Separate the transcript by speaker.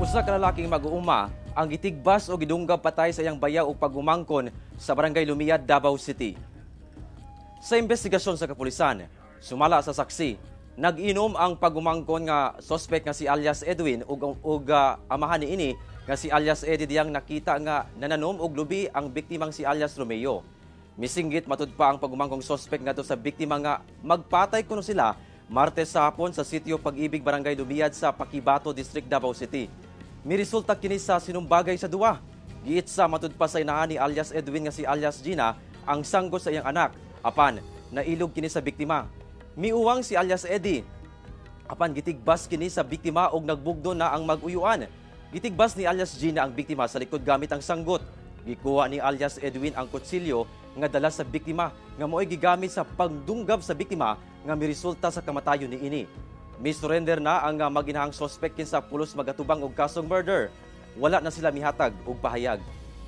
Speaker 1: Usa ka lalaking mag-uuma ang gitigbas o gidunggab patay sa iyang bayaw o pagumangkon sa Barangay Lumiad, Davao City. Sa investigasyon sa kapulisan, sumala sa saksi, nag-inom ang pagumangkon nga suspect nga si alias Edwin ug amahan niini nga si alias Eddie diyang nakita nga nananom og lubi ang biktimang si alias Romeo. Misinggit matud pa ang pagumangkong suspect ngadto sa biktima nga magpatay kuno sila Martes sa hapon sa sitio Pag-ibig, Barangay Lumiad sa Paquibato District, Davao City. Miresulta kini sa sinumbagay sa duwa. Giitsa matud pa sa inahan ni alias Edwin nga si alias Gina ang sanggol sa iyang anak. Apan nailog kini sa biktima. Miuwang si alias Eddie. Apan gitigbas kini sa biktima og nagbugdo na ang mag-uyuan. Gitigbas ni alias Gina ang biktima sa likod gamit ang sanggot. Gikuha ni alias Edwin ang kutsilyo nga dala sa biktima nga mo'y gigamit sa pagdunggab sa biktima nga miresulta sa kamatayon niini. Misurrender na ang maginahang suspect kinsa pulos magatubang og kasong murder. Wala na sila mihatag og pahayag.